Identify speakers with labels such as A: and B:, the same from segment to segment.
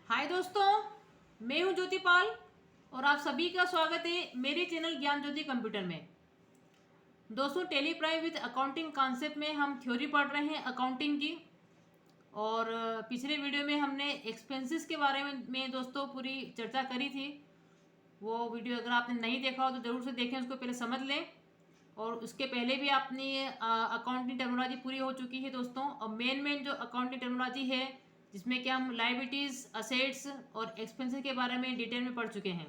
A: हाय दोस्तों, मैं हूं ज्योति पाल और आप सभी का स्वागत है मेरे चैनल ज्ञान ज्योति कंप्यूटर में। दोस्तों, Tally Prime with accounting concept में हम थ्योरी पढ़ रहे हैं अकाउंटिंग की। और पिछले वीडियो में हमने एक्सपेंसेस के बारे में दोस्तों पूरी चर्चा करी थी। वो वीडियो अगर आपने नहीं देखा हो तो ज़रूर से देखें, उसको पहले समझ लें। और उसके पहले भी अपनी अकाउंटिंग टर्मिनोलॉजी पूरी हो चुकी है दोस्तों। और मेन जो अकाउंटिंग टर्मिनोलॉजी है जिसमें कि हम लाइबिलिटीज़, असेट्स और एक्सपेंसेस के बारे में डिटेल में पढ़ चुके हैं।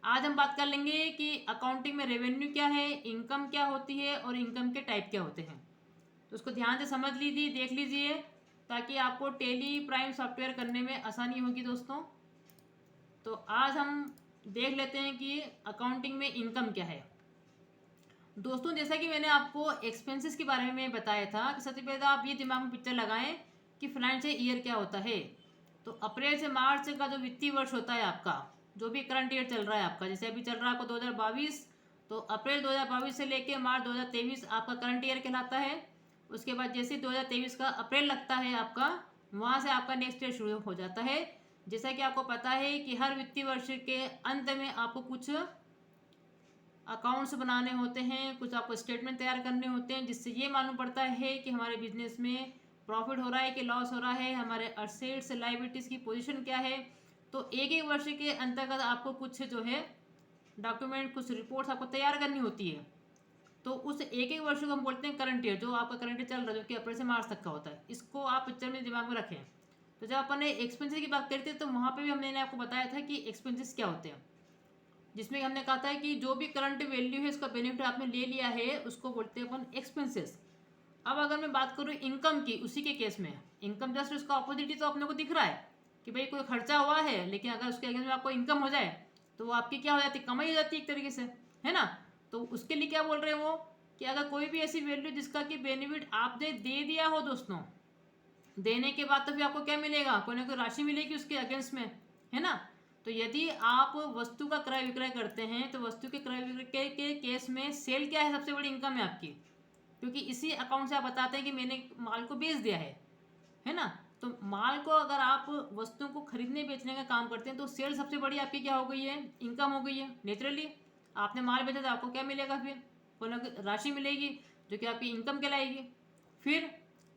A: आज हम बात कर लेंगे कि अकाउंटिंग में रेवेन्यू क्या है, इनकम क्या होती है और इनकम के टाइप क्या होते हैं। तो उसको ध्यान से समझ लीजिए, देख लीजिए, ताकि आपको टेली प्राइम सॉफ्टवेयर करने में आसानी होगी दोस्तों। तो आज हम देख लेते हैं कि अकाउंटिंग में इनकम क्या है। दोस्तों, जैसा कि मैंने आपको एक्सपेंसेस के बारे में बताया था कि सबसे पहले आप ये दिमाग में पिक्चर लगाएं कि फाइनेंशियल ईयर क्या होता है। तो अप्रैल से मार्च का जो वित्तीय वर्ष होता है आपका, जो भी करंट ईयर चल रहा है आपका, जैसे अभी चल रहा है आपको 2022, तो अप्रैल 2022 से लेकर मार्च 2023 आपका करंट ईयर कहलाता है। उसके बाद जैसे 2023 का अप्रैल लगता है आपका, वहाँ से आपका नेक्स्ट ईयर शुरू हो जाता है। जैसा कि आपको पता है कि हर वित्तीय वर्ष के अंत में आपको कुछ अकाउंट्स बनाने होते हैं, कुछ आपको स्टेटमेंट तैयार करने होते हैं, जिससे ये मालूम पड़ता है कि हमारे बिजनेस में प्रॉफिट हो रहा है कि लॉस हो रहा है, हमारे असेट्स लाइबिलिटीज़ की पोजीशन क्या है। तो एक एक वर्ष के अंतर्गत आपको कुछ जो है डॉक्यूमेंट, कुछ रिपोर्ट्स आपको तैयार करनी होती है। तो उस एक एक वर्ष को हम बोलते हैं करंट ईयर, जो आपका करंट ईयर चल रहा है, जो कि अप्रैल से मार्च तक का होता है। इसको आप पिक्चर में दिमाग में रखें। तो जब अपन ने एक्सपेंसेस की बात करते हैं तो वहाँ पे भी मैंने आपको बताया था कि एक्सपेंसेस क्या होते हैं, जिसमें हमने कहा था कि जो भी करंट वैल्यू है, इसका बेनिफिट आपने ले लिया है, उसको बोलते हैं अपन एक्सपेंसेस। अब अगर मैं बात करूँ इनकम की, उसी के केस में इनकम जस्ट उसका ऑपोजिट ही तो अपने को दिख रहा है कि भाई कोई खर्चा हुआ है, लेकिन अगर उसके अगेंस्ट में आपको इनकम हो जाए तो वो आपकी क्या हो जाती है, कमाई हो जाती है एक तरीके से, है ना। तो उसके लिए क्या बोल रहे हैं वो, कि अगर कोई भी ऐसी वैल्यू जिसका कि बेनिफिट आपने दे दिया हो दोस्तों, देने के बाद तो फिर आपको क्या मिलेगा, कोई ना कोई राशि मिलेगी उसके अगेंस्ट में, है ना। तो यदि आप वस्तु का क्रय विक्रय करते हैं तो वस्तु के क्रय विक्रय के केस में सेल क्या है, सबसे बड़ी इनकम है आपकी, क्योंकि इसी अकाउंट से आप बताते हैं कि मैंने माल को बेच दिया है ना। तो माल को अगर आप वस्तुओं को खरीदने बेचने का काम करते हैं तो सेल सबसे बड़ी आपकी क्या हो गई है, इनकम हो गई है नेचुरली। आपने माल बेचा तो आपको क्या मिलेगा, फिर कोई ना कोई राशि मिलेगी जो कि आपकी इनकम कहलाएगी। फिर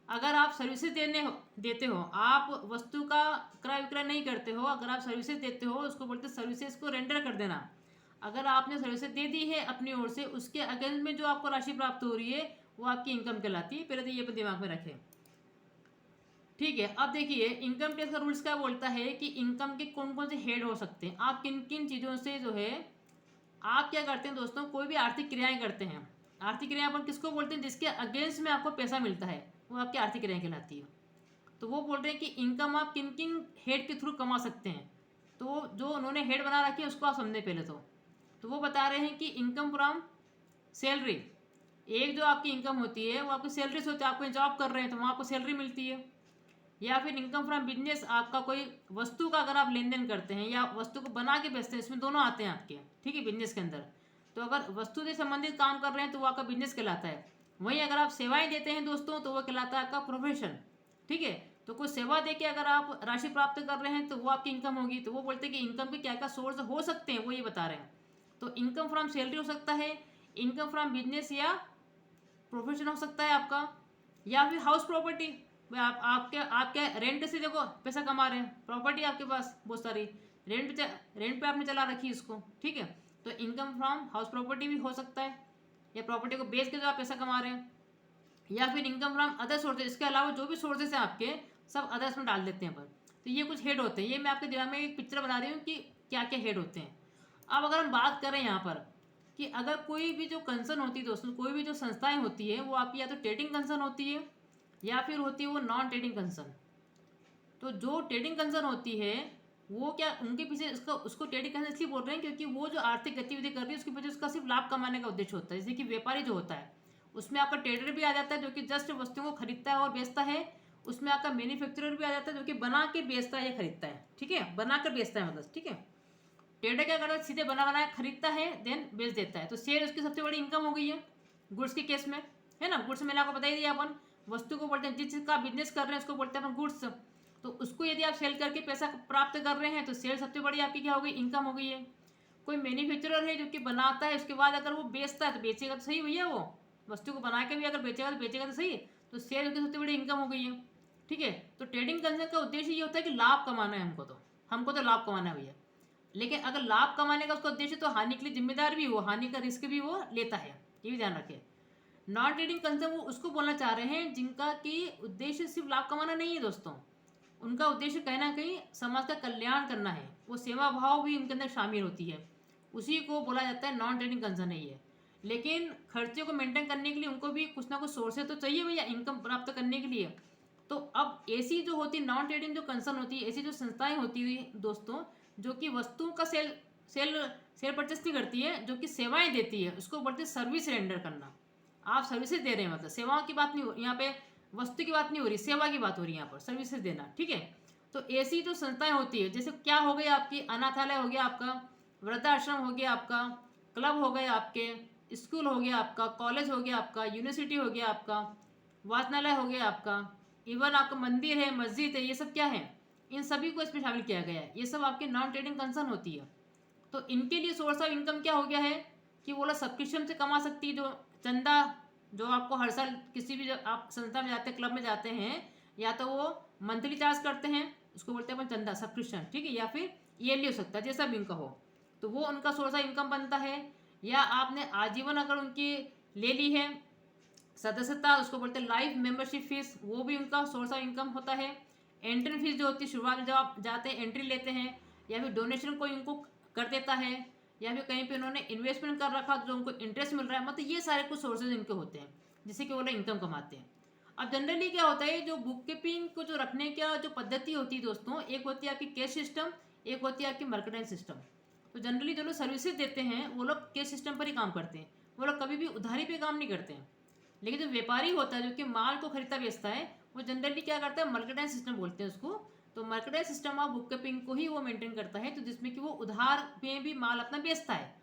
A: अगर आप सर्विसेज देते हो, आप वस्तु का क्रय विक्रय नहीं करते हो, अगर आप सर्विसेज देते हो, उसको बोलते हैं सर्विसेज को रेंडर कर देना। अगर आपने सर्विसेज दे दी है अपनी ओर से, उसके अगेंस्ट में जो आपको राशि प्राप्त हो रही है वो आपकी इनकम कहलाती है। पहले तो ये दिमाग में रखें, ठीक है। अब देखिए इनकम टैक्स का रूल्स क्या बोलता है कि इनकम के कौन कौन से हेड हो सकते हैं, आप किन किन चीज़ों से जो है आप क्या करते हैं दोस्तों, कोई भी आर्थिक क्रियाएं करते हैं। आर्थिक क्रिया अपन किसको बोलते हैं, जिसके अगेंस्ट में आपको पैसा मिलता है, वो आपकी आर्थिक क्रियाएं कहलाती है। तो वो बोल रहे हैं कि इनकम आप किन किन हेड के थ्रू कमा सकते हैं। तो जो उन्होंने हेड बना रखी है उसको आप समझे पहले तो वो बता रहे हैं कि इनकम फ्रॉम सैलरी, एक जो आपकी इनकम होती है वो आपकी सैलरी से होती है। आप कोई जॉब कर रहे हैं तो वहाँ आपको सैलरी मिलती है। या फिर इनकम फ्रॉम बिजनेस, आपका कोई वस्तु का अगर आप लेन देन करते हैं या वस्तु को बना के बेचते हैं, इसमें दोनों आते हैं आपके, ठीक है, बिजनेस के अंदर। तो अगर वस्तु से संबंधित काम कर रहे हैं तो वो आपका बिजनेस कहलाता है। वहीं अगर आप सेवाएं देते हैं दोस्तों तो वो कहलाता है आपका प्रोफेशन, ठीक है। तो कोई सेवा दे के अगर आप राशि प्राप्त कर रहे हैं तो वो आपकी इनकम होगी। तो वो बोलते हैं कि इनकम के क्या क्या सोर्स हो सकते हैं, वो ये बता रहे हैं। तो इनकम फ्रॉम सैलरी हो सकता है, इनकम फ्रॉम बिजनेस या प्रोफेशन हो सकता है आपका, या फिर हाउस प्रॉपर्टी। आप आपके रेंट से देखो पैसा कमा रहे हैं, प्रॉपर्टी आपके पास बहुत सारी, रेंट पे आपने चला रखी है इसको, ठीक है। तो इनकम फ्रॉम हाउस प्रॉपर्टी भी हो सकता है, या प्रॉपर्टी को बेच के जो आप पैसा कमा रहे हैं, या फिर इनकम फ्रॉम अदर सोर्सेज। इसके अलावा जो भी सोर्सेज हैं आपके, सब अदर्स में डाल देते हैं अपन। तो ये कुछ हेड होते हैं, ये मैं आपके दिमाग में एक पिक्चर बना रही हूँ कि क्या क्या हेड होते हैं। अब अगर हम बात करें यहाँ पर कि अगर कोई भी जो कंसर्न होती है दोस्तों, कोई भी जो संस्थाएं होती है वो आपकी या तो ट्रेडिंग कंसर्न होती है या फिर होती है वो नॉन ट्रेडिंग कंसर्न। तो जो ट्रेडिंग कंसर्न होती है वो क्या, उनके पीछे उसको ट्रेडिंग कंसर्न इसलिए बोल रहे हैं क्योंकि वो जो आर्थिक गतिविधि कर रही है उसके पीछे उसका सिर्फ लाभ कमाने का उद्देश्य होता है। जैसे कि व्यापारी जो होता है उसमें आपका ट्रेडर भी आ जाता है जो कि जस्ट वस्तुओं को खरीदता है और बेचता है। उसमें आपका मैन्युफैक्चरर भी आ जाता है जो कि बना के बेचता है या खरीदता है, ठीक है, बना कर बेचता है मतलब, ठीक है। ट्रेडर क्या करता है, सीधे बना बनाया खरीदता है देन बेच देता है। तो शेयर उसकी सबसे बड़ी इनकम हो गई है गुड्स के केस में, है ना। गुड्स मैंने आपको बता ही दिया, अपन वस्तु को बोलते हैं, जिसका बिजनेस कर रहे हैं उसको बोलते हैं अपन गुड्स। तो उसको यदि आप सेल करके पैसा प्राप्त कर रहे हैं तो सेल सबसे बड़ी आपकी क्या हो गई, इनकम हो गई है। कोई मैन्युफैक्चरर है जो कि बनाता है, उसके बाद अगर वो बेचता है तो बेचेगा तो सही भैया, वो वस्तु को बना के भी अगर बेचेगा तो सही, तो सेल उसकी सबसे बड़ी इनकम हो गई है। ठीक है, तो ट्रेडिंग करने का उद्देश्य ये होता है कि लाभ कमाना है हमको तो लाभ कमाना है भैया। लेकिन अगर लाभ कमाने का उसका उद्देश्य, तो हानि के लिए जिम्मेदार भी वो, हानि का रिस्क भी वो लेता है, ये भी ध्यान रखें। नॉन ट्रेडिंग कंसर्न वो उसको बोलना चाह रहे हैं जिनका कि उद्देश्य सिर्फ लाभ कमाना नहीं है दोस्तों, उनका उद्देश्य कहीं ना कहीं समाज का कल्याण करना है, वो सेवा भाव भी उनके अंदर शामिल होती है, उसी को बोला जाता है नॉन ट्रेडिंग कंसर्न है ये। लेकिन खर्चे को मेंटेन करने के लिए उनको भी कुछ ना कुछ सोर्सेज तो चाहिए भैया इनकम प्राप्त करने के लिए। तो अब ऐसी जो होती नॉन ट्रेडिंग जो कंसर्न होती है, ऐसी जो संस्थाएं होती हुई दोस्तों, जो कि वस्तुओं का सेल सेल परचेस नहीं करती है, जो कि सेवाएं देती है, उसको बोलते हैं सर्विस रेंडर करना। आप सर्विसेज दे रहे हैं, मतलब सेवाओं की बात नहीं हो यहाँ पे, वस्तु की बात नहीं हो रही, सेवा की बात हो रही है यहाँ पर, सर्विसेज देना। ठीक है, तो ऐसी जो संस्थाएं होती है, जैसे क्या हो गई आपकी, अनाथालय हो गया आपका, वृद्धाश्रम हो गया आपका, क्लब हो गए आपके, स्कूल हो गया आपका, कॉलेज हो गया आपका, यूनिवर्सिटी हो गया आपका, वाचनालय हो गया आपका, इवन आपका मंदिर है, मस्जिद है, ये सब क्या है, इन सभी को इसमें शामिल किया गया है। ये सब आपकी नॉन ट्रेडिंग कंसर्न होती है। तो इनके लिए सोर्स ऑफ इनकम क्या हो गया है कि वो लोग सब्सक्रिप्शन से कमा सकती है, जो चंदा जो आपको हर साल किसी भी आप संस्था में जाते हैं, क्लब में जाते हैं, या तो वो मंथली चार्ज करते हैं, उसको बोलते हैं अपन चंदा सब्सक्रिप्शन, ठीक है, या फिर ईयरली हो सकता है, जैसा भी इनका हो, तो वो उनका सोर्स ऑफ इनकम बनता है। या आपने आजीवन अगर उनकी ले ली है सदस्यता, उसको बोलते हैं लाइफ मेंबरशिप फीस, वो भी उनका सोर्स ऑफ इनकम होता है। एंट्री फीस जो होती है शुरुआत में जब आप जाते हैं एंट्री लेते हैं, या फिर डोनेशन कोई उनको कर देता है, या फिर कहीं पे उन्होंने इन्वेस्टमेंट कर रखा जो उनको इंटरेस्ट मिल रहा है, मतलब ये सारे कुछ सोर्सेज इनके होते हैं जिससे कि वो लोग इनकम कमाते हैं। अब जनरली क्या होता है, जो बुक कीपिंग को जो रखने का जो पद्धति होती है दोस्तों, एक होती है आपकी कैश सिस्टम, एक होती है आपकी मर्केंटाइल सिस्टम। तो जनरली जो लोग सर्विसेज देते हैं वो लोग कैश सिस्टम पर ही काम करते हैं, वो लोग कभी भी उधारी पे काम नहीं करते हैं। लेकिन जो व्यापारी होता है जो कि माल को खरीदता बेचता है, वो जनरली क्या करता है, मर्केंटाइल सिस्टम बोलते हैं उसको। तो mercantile system of book keeping को ही वो मेंटेन करता है, तो जिसमें कि वो उधार में भी माल अपना बेचता है।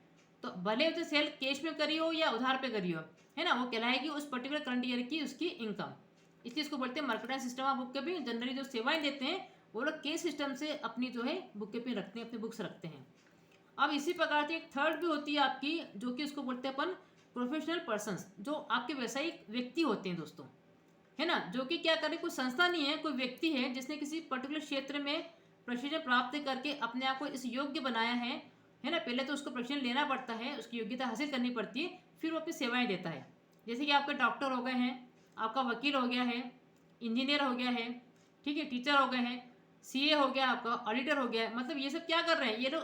A: तो भले उसे सेल कैश में करी हो या उधार पे करी हो, है ना, वो कहलाएगी उस पर्टिकुलर करंट ईयर की उसकी इनकम। इसलिए इसको बोलते हैं mercantile system of book keeping. Generally जो सेवाएं देते हैं वो लोग कैश सिस्टम से अपनी जो है बुक कीपिंग रखते हैं, अपनी बुक्स रखते हैं। अब इसी प्रकार से एक थर्ड भी होती है आपकी, जो कि उसको बोलते हैं अपन प्रोफेशनल पर्सन्स, जो आपके व्यवसायिक व्यक्ति होते हैं दोस्तों, है ना, जो कि क्या करें, कोई संस्था नहीं है, कोई व्यक्ति है जिसने किसी पर्टिकुलर क्षेत्र में प्रशिक्षण प्राप्त करके अपने आप को इस योग्य बनाया है ना। पहले तो उसको प्रशिक्षण लेना पड़ता है, उसकी योग्यता हासिल करनी पड़ती है, फिर वो अपनी सेवाएं देता है। जैसे कि आपके डॉक्टर हो गए हैं, आपका वकील हो गया है, इंजीनियर हो गया है, ठीक है, टीचर हो गए हैं, सीए हो गया, आपका ऑडिटर हो गया है। मतलब ये सब क्या कर रहे हैं, ये लोग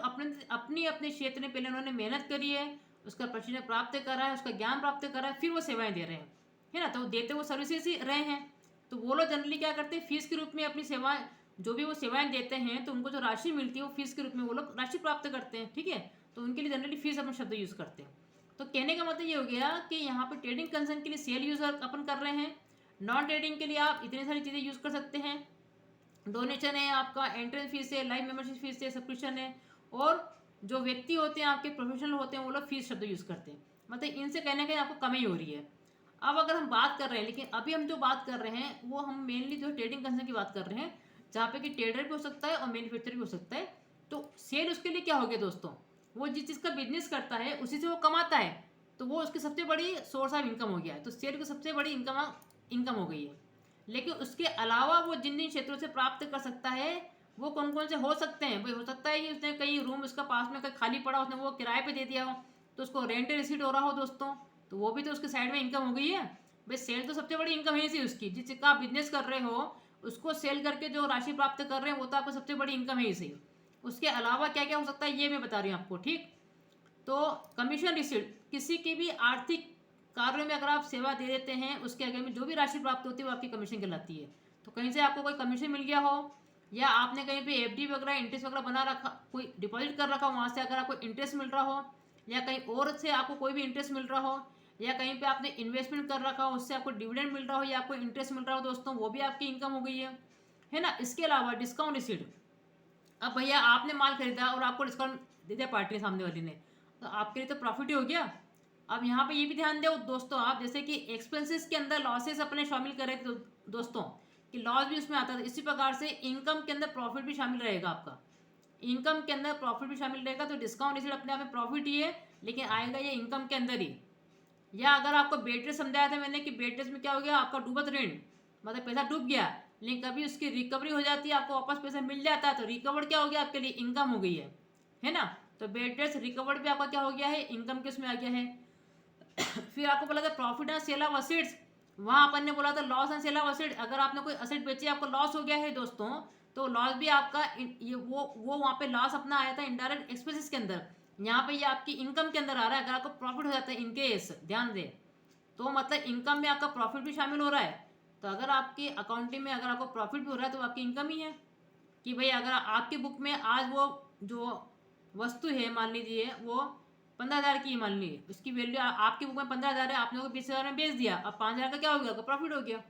A: अपने अपने क्षेत्र में पहले उन्होंने मेहनत करी है, उसका प्रशिक्षण प्राप्त करा है, उसका ज्ञान प्राप्त करा है, फिर वो सेवाएं दे रहे हैं, है ना। तो देते वो सर्विसेज ही रहे हैं। तो वो लोग जनरली क्या करते हैं, फीस के रूप में अपनी सेवाएं, जो भी वो सेवाएं देते हैं, तो उनको जो राशि मिलती है वो फीस के रूप में वो लोग राशि प्राप्त करते हैं, ठीक है। तो उनके लिए जनरली फीस अपन शब्द यूज़ करते हैं। तो कहने का मतलब ये हो गया कि यहाँ पर ट्रेडिंग कंसर्न के लिए सेल यूज़ अपन कर रहे हैं, नॉन ट्रेडिंग के लिए आप इतनी सारी चीज़ें यूज़ कर सकते हैं। डोनेशन है आपका, एंट्रेंस फीस है, लाइफ मेंबरशिप फीस है, सब्सक्रिप्शन है, और जो व्यक्ति होते हैं आपके प्रोफेशनल होते हैं वो लोग फीस शब्द यूज़ करते हैं। मतलब इनसे कहने का आपको कमी हो रही है। अब अगर हम बात कर रहे हैं, लेकिन अभी हम जो बात कर रहे हैं वो हम मेनली जो ट्रेडिंग कंसर्न की बात कर रहे हैं, जहाँ पे कि ट्रेडर भी हो सकता है और मैन्युफैक्चरर भी हो सकता है। तो सेल उसके लिए क्या हो गया दोस्तों, वो जिस चीज़ का बिजनेस करता है उसी से वो कमाता है, तो वो उसकी सबसे बड़ी सोर्स ऑफ इनकम हो गया है। तो सेल की सबसे बड़ी इनकम हो गई है। लेकिन उसके अलावा वो जिन जिन क्षेत्रों से प्राप्त कर सकता है वो कौन कौन से हो सकते हैं भाई, हो सकता है कि उसने कहीं रूम उसका पास में कहीं खाली पड़ा, उसने वो किराए पे दे दिया हो, तो उसको रेंट रिसीट हो रहा हो दोस्तों, तो वो भी तो उसके साइड में इनकम हो गई है भाई। सेल तो सबसे बड़ी इनकम है इसी उसकी, जिसका आप बिजनेस कर रहे हो उसको सेल करके जो राशि प्राप्त कर रहे हैं वो तो आपको सबसे बड़ी इनकम है इसी। उसके अलावा क्या क्या हो सकता है ये मैं बता रही हूँ आपको, ठीक। तो कमीशन रिसीट, किसी की भी आर्थिक कार्यों में अगर आप सेवा दे देते हैं उसके आगे में जो भी राशि प्राप्त होती है वो आपकी कमीशन कहलाती है। तो कहीं से आपको कोई कमीशन मिल गया हो, या आपने कहीं पे एफडी वगैरह इंटरेस्ट वगैरह बना रखा, कोई डिपॉजिट कर रखा हो, वहाँ से अगर आपको इंटरेस्ट मिल रहा हो, या कहीं और से आपको कोई भी इंटरेस्ट मिल रहा हो, या कहीं पे आपने इन्वेस्टमेंट कर रखा हो उससे आपको डिविडेंड मिल रहा हो या आपको इंटरेस्ट मिल रहा हो दोस्तों, वो भी आपकी इनकम हो गई है ना। इसके अलावा डिस्काउंट रिसीट, अब भैया आपने माल खरीदा और आपको डिस्काउंट दे दिया पार्टी सामने वाली ने, तो आपके लिए तो प्रॉफिट ही हो गया। अब यहाँ पे ये भी ध्यान दो दोस्तों आप, जैसे कि एक्सपेंसेस के अंदर लॉसेस अपने शामिल करें तो दोस्तों, कि लॉस भी उसमें आता था। इसी प्रकार से इनकम के अंदर प्रॉफिट भी शामिल रहेगा आपका, इनकम के अंदर प्रॉफिट भी शामिल रहेगा। तो डिस्काउंट रिसीट अपने आप में प्रॉफिट ही है, लेकिन आएगा ये इनकम के अंदर ही। या अगर आपको बेड समझाया था मैंने कि बेड में क्या हो गया, आपका डूबत ऋण, मतलब पैसा डूब गया, लेकिन कभी उसकी रिकवरी हो जाती है, आपको वापस पैसा मिल जाता है, तो रिकवर्ड क्या हो गया आपके लिए, इनकम हो गई है ना। तो बेड रिकवर्ड भी आपका क्या हो गया है, इनकम के उसमें आ गया है। फिर आपको बोला था profit and sale of assets, वहां अपन ने बोला था loss and sale of asset. अगर आपने कोई असेट बेची, आपको लॉस हो गया है दोस्तों, तो लॉस भी आपका ये वो वहाँ पे लॉस अपना आया था इनडायरेक्ट एक्सपेंसेस के अंदर, यहाँ पे ये आपकी इनकम के अंदर आ रहा है। अगर आपको प्रॉफिट हो जाता है इनकेस, ध्यान दें, तो मतलब इनकम में आपका प्रॉफिट भी शामिल हो रहा है। तो अगर आपकी अकाउंटिंग में अगर आपको प्रॉफिट भी हो रहा है, तो आपकी इनकम ही है। कि भाई अगर आपकी बुक में आज वो जो वस्तु है मान लीजिए वो 15,000 की, मान लीजिए उसकी वैल्यू आपकी बुक में 15,000 है, आपने वो 20,000 में बेच दिया, अब 5,000 का क्या हो गया, प्रॉफिट हो गया।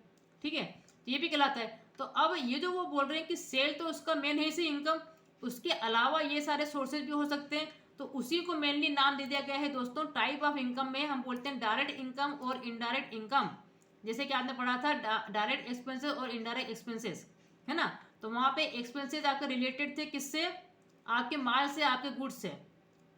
A: ठीक है, तो ये भी कहलाता है। तो अब ये जो वो बोल रहे हैं कि सेल तो उसका मेन है इसी इनकम, उसके अलावा ये सारे सोर्सेज भी हो सकते हैं। तो उसी को मेनली नाम दे दिया गया है दोस्तों टाइप ऑफ इनकम में। हम बोलते हैं डायरेक्ट इनकम और इनडायरेक्ट इनकम। जैसे कि आपने पढ़ा था डायरेक्ट एक्सपेंसेस और इनडायरेक्ट एक्सपेंसेस, है ना। तो वहाँ पे एक्सपेंसेस आपके रिलेटेड थे किससे, आपके माल से, आपके गुड्स से।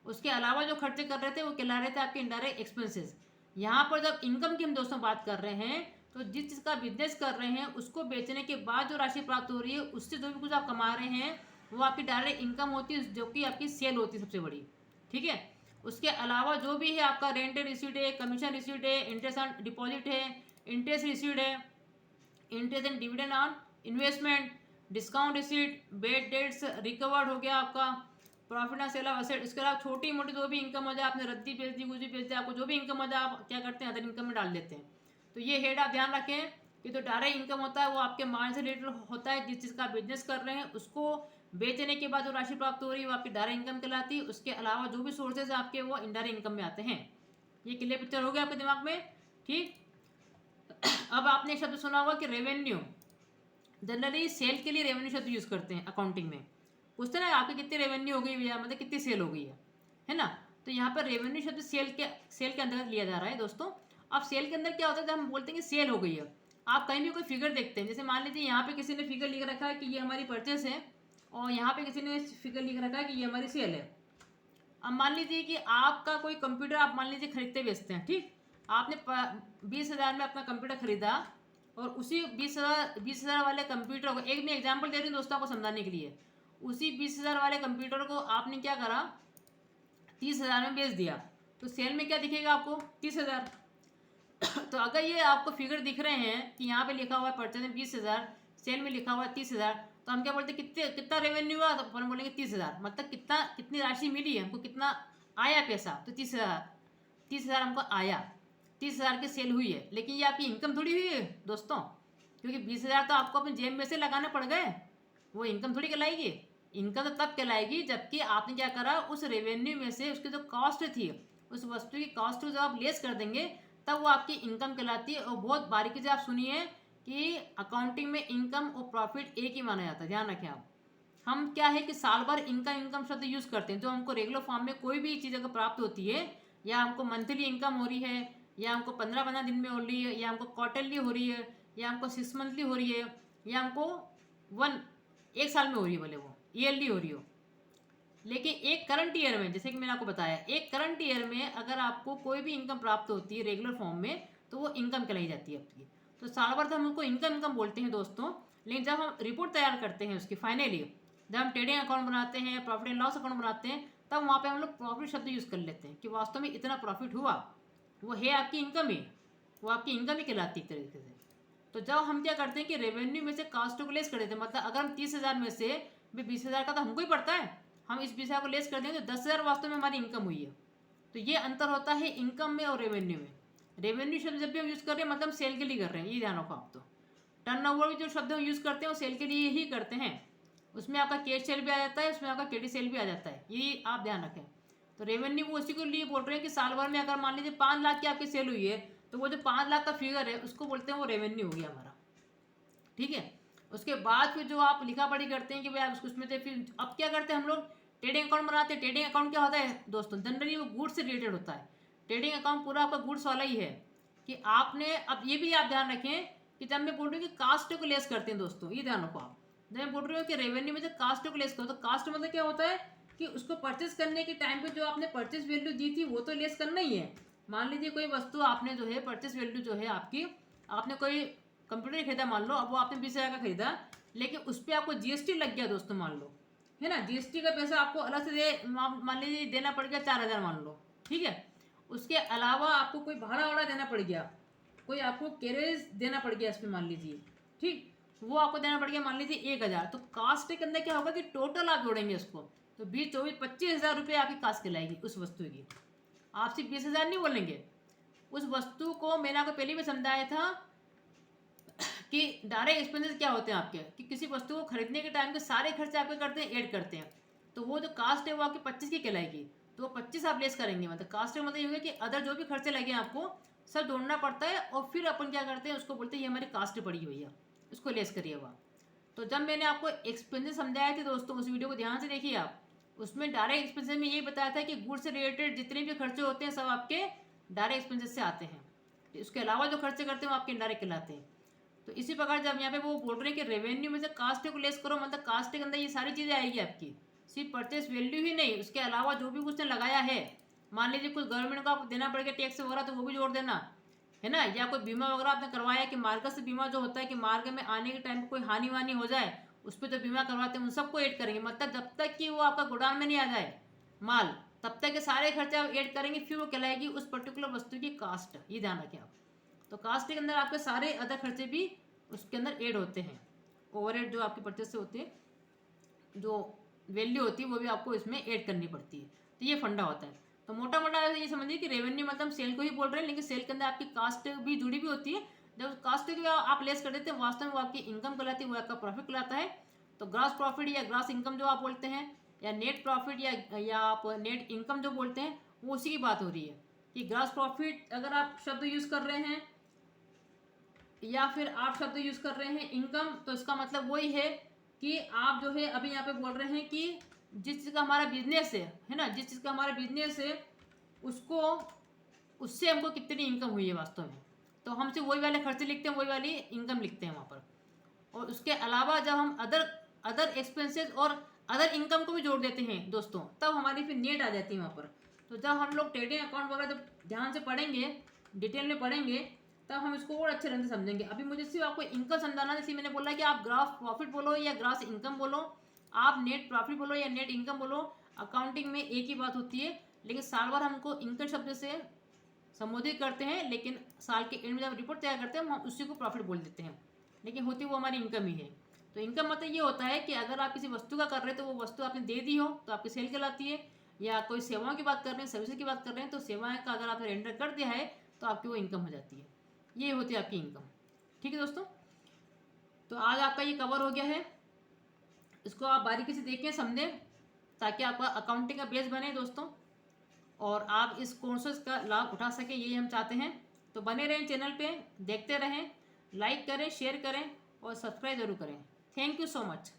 A: उसके अलावा जो खर्चे कर रहे थे वो कहला रहे थे आपके इनडायरेक्ट एक्सपेंसेस। यहाँ पर जब इनकम की हम दोस्तों बात कर रहे हैं, तो जिस चीज़ का बिजनेस कर रहे हैं उसको बेचने के बाद जो राशि प्राप्त हो रही है, उससे जो भी कुछ आप कमा रहे हैं वो आपकी डायरेक्ट इनकम होती है, जो कि आपकी सेल होती है सबसे बड़ी। ठीक है, उसके अलावा जो भी है आपका रेंट रिसीट है, कमीशन रिसीट है, इंटरेस्ट ऑन डिपॉजिट है, इंटरेस्ट रिसीट है, interest and dividend on investment, discount receipt, bad debts recovered हो गया आपका, profit and sale of asset. इसके अलावा छोटी मोटी जो भी इनकम हो जाए, आपने रद्दी बेच दी, कुछ भी बेच दिया, आपको जो भी इनकम हो जाए आप क्या करते हैं, अदर इनकम में डाल देते हैं। तो ये हेड आप ध्यान रखें कि जो डायरेक्ट इनकम होता है वो आपके माल से रिलेटेड होता है, जिस चीज़ का बिजनेस कर रहे हैं उसको बेचने के बाद जो राशि प्राप्त हो रही है वो आपकी डायरेक्ट इनकम कहलाती है। उसके अलावा जो भी सोर्सेज आपके वो इनडायरेक्ट इनकम में आते हैं। ये क्लियर पिक्चर हो गया आपके दिमाग में। ठीक, अब आपने एक शब्द सुना होगा कि रेवेन्यू। जनरली सेल के लिए रेवेन्यू शब्द यूज करते हैं अकाउंटिंग में। पूछते ना आपकी कितनी रेवेन्यू हो गई भैया, मतलब कितनी सेल हो गई है ना। तो यहाँ पर रेवेन्यू शब्द सेल के अंतर्गत लिया जा रहा है दोस्तों। अब सेल के अंदर क्या होता है, जब हम बोलते हैं कि सेल हो गई है, आप कहीं भी कोई फिगर देखते हैं, जैसे मान लीजिए यहाँ पे किसी ने फिगर लिख रखा है कि ये हमारी परचेस है, और यहाँ पे किसी ने फिगर लिख रखा है कि ये हमारी सेल है। अब मान लीजिए कि आपका कोई कंप्यूटर आप मान लीजिए खरीदते बेचते हैं, ठीक, आपने 20,000 में अपना कंप्यूटर खरीदा, और उसी 20,000 वाले कंप्यूटर को, एक मैं एग्जांपल दे रही हूँ दोस्तों को समझाने के लिए, उसी 20,000 वाले कंप्यूटर को आपने क्या करा, 30,000 में बेच दिया। तो सेल में क्या दिखेगा आपको, 30,000। तो अगर ये आपको फिगर दिख रहे हैं कि यहाँ पे लिखा हुआ है परचेज में 20,000, सेल में लिखा हुआ है 30,000, तो हम क्या बोलते हैं, कितना रेवेन्यू हुआ, तो हम बोलेंगे 30,000, मतलब कितनी राशि मिली है हमको, कितना आया पैसा, तो 30,000 हमको आया, 30,000 की सेल हुई है। लेकिन ये आपकी इनकम थोड़ी हुई है दोस्तों, क्योंकि 20,000 तो आपको अपने जेब में से लगाने पड़ गए, वो इनकम थोड़ी कहलाएगी। इनकम तो तब कहलाएगी जबकि आपने क्या करा, उस रेवेन्यू में से उसकी जो कॉस्ट थी, उस वस्तु की कॉस्ट को जब आप लेस कर देंगे तब वो आपकी इनकम कहलाती है। और बहुत बारीकी से आप सुनिए कि अकाउंटिंग में इनकम और प्रॉफिट एक ही माना जाता है, ध्यान रखें आप। हम क्या है कि साल भर इनकम शब्द यूज करते हैं, जो हमको रेगुलर फॉर्म में कोई भी चीज़ अगर प्राप्त होती है, या हमको मंथली इनकम हो रही है, या हमको 15-15 दिन में हो रही है, या हमको क्वार्टरली हो रही है, या हमको 6 मंथली हो रही है, या हमको एक साल में हो रही है, भले वो ईयरली हो रही हो। लेकिन एक करंट ईयर में, जैसे कि मैंने आपको बताया, एक करंट ईयर में अगर आपको कोई भी इनकम प्राप्त होती है रेगुलर फॉर्म में, तो वो इनकम कहलाई जाती है आपकी। तो साल भर तो हम उनको इनकम बोलते हैं दोस्तों। लेकिन जब हम रिपोर्ट तैयार करते हैं उसकी फाइनली, जब हम ट्रेडिंग अकाउंट बनाते हैं, प्रॉफिट एंड लॉस अकाउंट बनाते हैं, तब वहाँ पे हम लोग प्रॉफिट शब्द यूज़ कर लेते हैं कि वास्तव में इतना प्रॉफिट हुआ, वो है आपकी इनकम ही, वो आपकी इनकम ही कहलाती है एक तरीके से। तो जब हम क्या करते हैं कि रेवेन्यू में से कास्ट को लेस कर देते हैं, मतलब अगर हम 30,000 में से 20,000 का तो हमको ही पड़ता है, हम इस 20,000 को लेस कर देंगे तो 10,000 वास्तव में हमारी इनकम हुई है। तो ये अंतर होता है इनकम में और रेवेन्यू में। रेवेन्यू शब्द जब भी हम यूज़ कर रहे हैं मतलब सेल के लिए कर रहे हैं, ये ध्यान रखो आप। तो टर्नओवर भी जो शब्द हम यूज़ करते हैं वो सेल के लिए ही करते हैं, उसमें आपका कैश सेल भी आ जाता है, उसमें आपका क्रेडिट सेल भी आ जाता है, ये आप ध्यान रखें। तो रेवेन्यू वो उसी के लिए बोल रहे हैं कि साल भर में अगर मान लीजिए 5 लाख की आपकी सेल हुई है, तो वो जो 5 लाख का फिगर है उसको बोलते हैं वो रेवेन्यू हो गया हमारा। ठीक है, उसके बाद फिर जो आप लिखा पढ़ी करते हैं कि भाई आप उसमें से फिर अब क्या करते हैं हम लोग, ट्रेडिंग अकाउंट बनाते हैं। ट्रेडिंग अकाउंट क्या होता है दोस्तों, जनरली वो गुड्स से रिलेटेड होता है। ट्रेडिंग अकाउंट पूरा आपका गुड्स वाला ही है कि आपने, अब ये भी आप ध्यान रखें कि जब मैं बोल रही हूँ कि कास्ट को लेस करते हैं दोस्तों, ये ध्यान रखो आप। जब मैं बोल रही हूँ कि रेवेन्यू में जब कास्ट को लेस करो, तो कास्ट मतलब क्या होता है कि उसको परचेस करने के टाइम पे जो आपने परचेस वैल्यू दी थी वो तो लेस करना ही है। मान लीजिए कोई वस्तु आपने जो है परचेस वैल्यू जो है आपकी, आपने कोई कंप्यूटर खरीदा मान लो, अब वो आपने 20,000 का खरीदा, लेकिन उस पर आपको जीएसटी लग गया दोस्तों मान लो, है ना, जीएसटी का पैसा आपको अलग से मान लीजिए देना पड़ गया 4,000 मान लो, ठीक है। उसके अलावा आपको कोई भाड़ा वाड़ा देना पड़ गया, कोई आपको कैरेज देना पड़ गया इसमें मान लीजिए, ठीक, वो आपको देना पड़ गया मान लीजिए 1,000। तो कास्ट के अंदर क्या होगा कि टोटल आप जोड़ेंगे उसको, तो 20, 24, 25,000 रुपये आपकी कास्ट कहलाएगी उस वस्तु की। आप सिर्फ 20,000 नहीं बोलेंगे। उस वस्तु को मैंने आपको पहले भी समझाया था कि डायरेक्ट एक्सपेंसेस क्या होते हैं आपके, कि किसी वस्तु को खरीदने के टाइम के सारे खर्चे आपके करते हैं, ऐड करते हैं, तो वो जो कास्ट है वो आपकी 25 की कहलाएगी, तो वो 25 आप लेस करेंगे। मतलब कास्ट का मतलब ये होगा कि अदर जो भी खर्चे लगे आपको सब जोड़ना पड़ता है, और फिर अपन क्या करते हैं उसको बोलते हैं ये हमारी कास्ट पड़ी हुई है, उसको लेस करिए वहाँ। तो जब मैंने आपको एक्सपेंसेस समझाए थे दोस्तों, उस वीडियो को ध्यान से देखिए आप, उसमें डायरेक्ट एक्सपेंसेस में यही बताया था कि गुड्स से रिलेटेड जितने भी खर्चे होते हैं सब आपके डायरेक्ट एक्सपेंसेस से आते हैं, इसके अलावा जो खर्चे करते हैं वो आपके इनडायरेक्ट कहलाते हैं। तो इसी प्रकार जब यहाँ पे वो बोल रहे हैं कि रेवेन्यू में से कास्ट को लेस करो, मतलब कास्ट के अंदर ये सारी चीज़ें आएगी आपकी, सिर्फ परचेस वैल्यू ही नहीं, उसके अलावा जो भी उसने लगाया है, मान लीजिए कुछ गवर्नमेंट को आपको देना पड़ेगा टैक्स वगैरह, तो वो भी जोड़ देना, है ना, या कोई बीमा वगैरह आपने करवाया कि मार्ग से बीमा जो होता है कि मार्ग में आने के टाइम पर कोई हानि वानी हो जाए, उस पर जो बीमा करवाते हैं उन सबको ऐड करेंगे। मतलब जब तक कि वो आपका गोदाम में नहीं आ जाए माल, तब तक के सारे खर्चे आप ऐड करेंगे, फिर वो कहलाएगी उस पर्टिकुलर वस्तु की कास्ट। ये ध्यान रखें आप। तो कास्ट के अंदर आपके सारे अदर खर्चे भी उसके अंदर ऐड होते हैं, ओवरहेड जो आपके परचेस से होते हैं, जो वैल्यू होती है वो भी आपको इसमें ऐड करनी पड़ती है। तो ये फंडा होता है। तो मोटा मोटा ये समझिए कि रेवेन्यू मतलब सेल को ही बोल रहे हैं, लेकिन सेल के अंदर आपकी कास्ट भी जुड़ी भी होती है। जब कास्ट की आप लेस कर देते हैं, वास्तव में वो आपकी इनकम कहलाती है, वो आपका प्रॉफिट कहलाता है। तो ग्रॉस प्रॉफिट या ग्रॉस इनकम जो आप बोलते हैं, या नेट प्रॉफिट या आप नेट इनकम जो बोलते हैं, वो उसी की बात हो रही है। कि ग्रॉस प्रॉफिट अगर आप शब्द यूज़ कर रहे हैं या फिर आप शब्द यूज़ कर रहे हैं इनकम, तो इसका मतलब वही है कि आप जो है अभी यहाँ पे बोल रहे हैं कि जिस चीज़ का हमारा बिजनेस है ना, जिस चीज़ का हमारा बिजनेस है उसको, उससे हमको कितनी इनकम हुई है वास्तव में, तो हम सिर्फ वही वाले खर्चे लिखते हैं, वही वाली इनकम लिखते हैं वहाँ पर। और उसके अलावा जब हम अदर एक्सपेंसेस और अदर इनकम को भी जोड़ देते हैं दोस्तों, तब हमारी फिर नेट आ जाती है वहाँ पर। तो जब हम लोग ट्रेडिंग अकाउंट वगैरह जब ध्यान से पढ़ेंगे, डिटेल में पढ़ेंगे, तब हम इसको और अच्छे ढंग से समझेंगे। अभी मुझे सिर्फ आपको इनकम समझाना, जैसे मैंने बोला कि आप ग्रॉस प्रॉफिट बोलो या ग्रॉस इनकम बोलो, आप नेट प्रॉफिट बोलो या नेट इनकम बोलो, अकाउंटिंग में एक ही बात होती है। लेकिन साल भर हमको इनकम शब्द से संबोधित करते हैं, लेकिन साल के एंड में जब रिपोर्ट तैयार करते हैं हम उसी को प्रॉफिट बोल देते हैं, लेकिन होती वो हमारी इनकम ही है। तो इनकम मतलब ये होता है कि अगर आप किसी वस्तु का कर रहे हैं तो वो वस्तु आपने दे दी हो तो आपकी सेल कहलाती है, या कोई सेवाओं की बात कर रहे हैं, सर्विस की बात कर रहे हैं, तो सेवाएं का अगर आपने रेंडर कर दिया है तो आपकी वो इनकम हो जाती है। ये होती है आपकी इनकम। ठीक है दोस्तों, तो आज आपका ये कवर हो गया है, इसको आप बारीकी से देखें, समझें, ताकि आपका अकाउंटिंग का बेस बने दोस्तों, और आप इस कोर्सेज का लाभ उठा सकें, यही हम चाहते हैं। तो बने रहें चैनल पे, देखते रहें, लाइक करें, शेयर करें और सब्सक्राइब जरूर करें। Thank you so much.